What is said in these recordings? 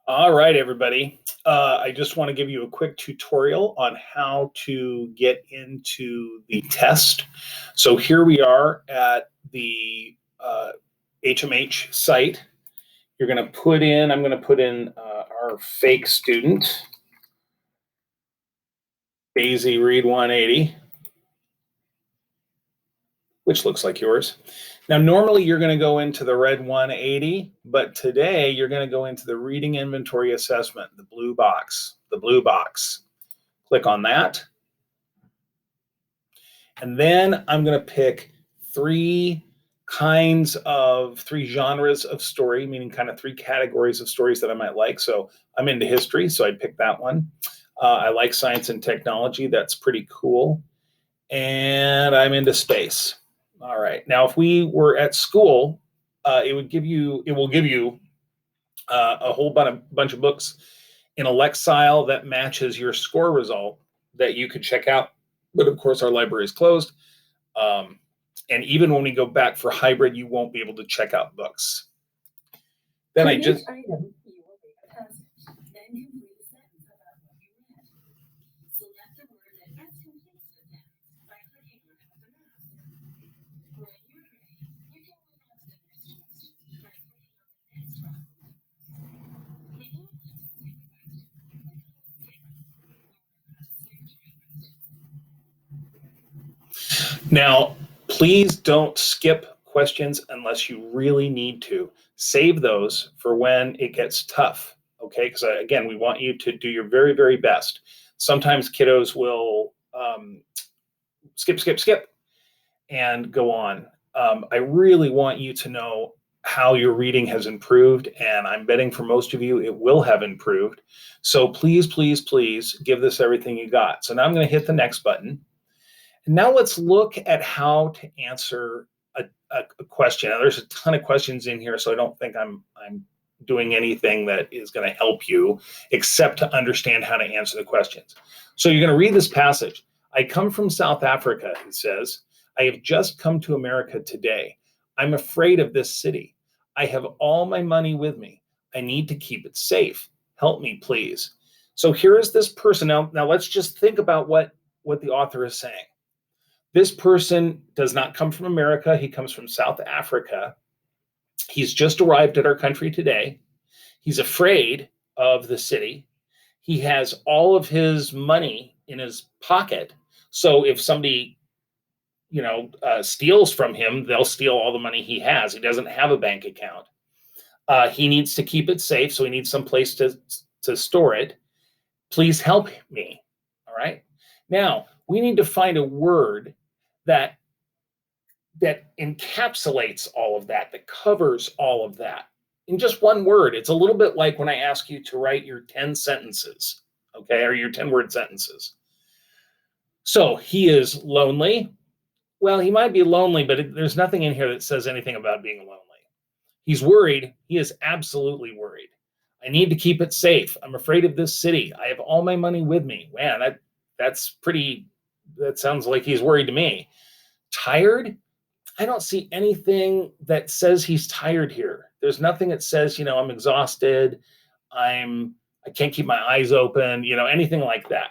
All right, everybody. I just want to give you a quick tutorial on how to get into the test. So here we are at the HMH site. You're going to put in, I'm going to put in our fake student, Daisy Reed 180, which looks like yours. Now, normally you're going to go into the red 180, but today you're going to go into the reading inventory assessment, the blue box. Click on that. And then I'm going to pick three genres of story, meaning kind of three categories of stories that I might like. So I'm into history, so I'd pick that one. I like science and technology. That's pretty cool. And I'm into space. All right. Now, if we were at school, it will give you a whole bunch of books in a Lexile that matches your score result that you could check out. But of course, our library is closed. And even when we go back for hybrid, you won't be able to check out books. Then I just... Now, please don't skip questions unless you really need to. Save those for when it gets tough, okay? Because again, we want you to do your very, very best. Sometimes kiddos will skip, and go on. I really want you to know how your reading has improved, and I'm betting for most of you it will have improved. So please, please, please give this everything you got. So now I'm going to hit the next button. And now let's look at how to answer a question. Now, there's a ton of questions in here, so I don't think I'm doing anything that is going to help you except to understand how to answer the questions. So you're going to read this passage. I come from South Africa, he says. I have just come to America today. I'm afraid of this city. I have all my money with me. I need to keep it safe. Help me, please. So here is this person. Now let's just think about what the author is saying. This person does not come from America. He comes from South Africa. He's just arrived at our country today. He's afraid of the city. He has all of his money in his pocket. So if somebody, steals from him, they'll steal all the money he has. He doesn't have a bank account. He needs to keep it safe, so he needs some place to store it. Please help me. All right. Now, we need to find a word that encapsulates all of that, that covers all of that in just one word. It's a little bit like when I ask you to write your 10 sentences, okay, or your 10-word sentences. So he is lonely. Well, he might be lonely, but there's nothing in here that says anything about being lonely. He's worried. He is absolutely worried. I need to keep it safe. I'm afraid of this city. I have all my money with me. Man, that sounds like he's worried to me. Tired? I don't see anything that says he's tired here. There's nothing that says, I'm exhausted. I can't keep my eyes open, anything like that.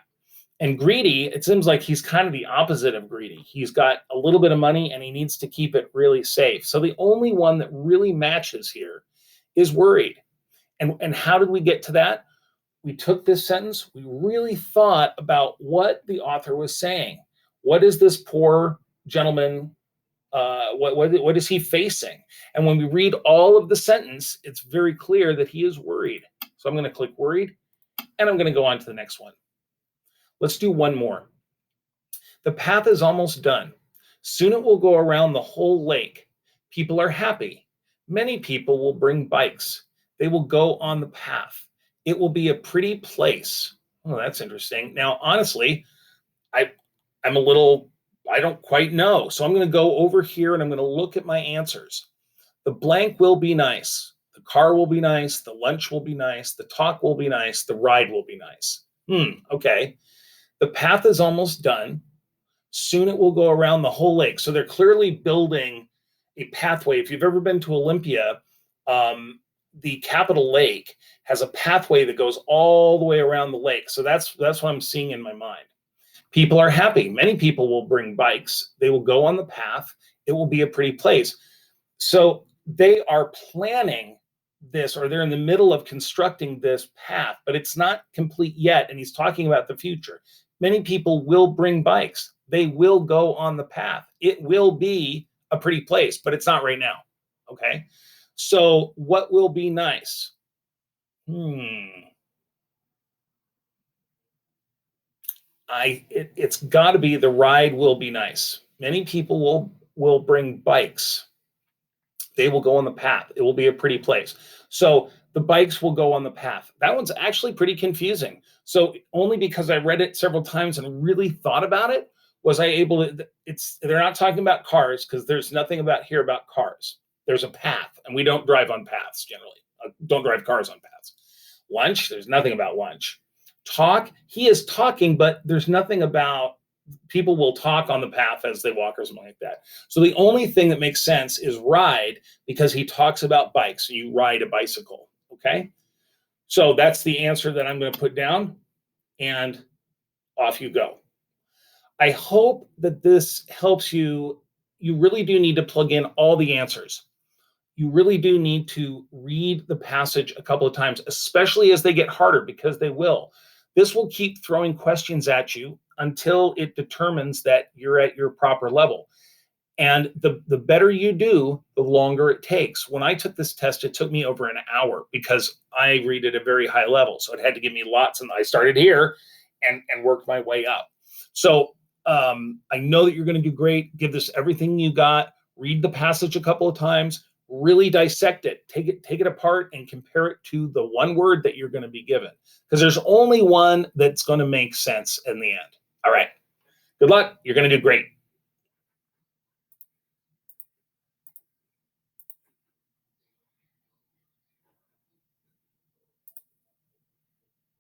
And greedy, it seems like he's kind of the opposite of greedy. He's got a little bit of money and he needs to keep it really safe. So the only one that really matches here is worried. And how did we get to that? We took this sentence, we really thought about what the author was saying. What is this poor gentleman, what is he facing? And when we read all of the sentence, it's very clear that he is worried. So I'm going to click worried, and I'm going to go on to the next one. Let's do one more. The path is almost done. Soon it will go around the whole lake. People are happy. Many people will bring bikes. They will go on the path. It will be a pretty place. Oh, that's interesting. Now, honestly, I don't quite know. So I'm going to go over here and I'm going to look at my answers. The blank will be nice. The car will be nice. The lunch will be nice. The talk will be nice. The ride will be nice. Okay. The path is almost done. Soon it will go around the whole lake. So they're clearly building a pathway. If you've ever been to Olympia, the Capitol Lake has a pathway that goes all the way around the lake. So that's what I'm seeing in my mind. People are happy. Many people will bring bikes. They will go on the path. It will be a pretty place. So they are planning this, or they're in the middle of constructing this path, but it's not complete yet. And he's talking about the future. Many people will bring bikes. They will go on the path. It will be a pretty place, but it's not right now. Okay. So what will be nice? It's got to be the ride will be nice. Many people will bring bikes. They will go on the path. It will be a pretty place. So the bikes will go on the path. That one's actually pretty confusing. So only because I read it several times and really thought about it was I able to. They're not talking about cars, because there's nothing about here about cars. There's a path, and we don't drive on paths generally. Don't drive cars on paths. Lunch, there's nothing about lunch. Talk, he is talking, but there's nothing about people will talk on the path as they walk or something like that. So the only thing that makes sense is ride, because he talks about bikes. You ride a bicycle, okay? So that's the answer that I'm going to put down, and off you go. I hope that this helps you. You really do need to plug in all the answers. You really do need to read the passage a couple of times, especially as they get harder, because they will. This will keep throwing questions at you until it determines that you're at your proper level. And the better you do, the longer it takes. When I took this test, it took me over an hour because I read at a very high level. So it had to give me lots. And I started here and worked my way up. So I know that you're going to do great. Give this everything you got. Read the passage a couple of times. Really dissect it. Take it apart and compare it to the one word that you're going to be given. Because there's only one that's going to make sense in the end. All right. Good luck. You're going to do great.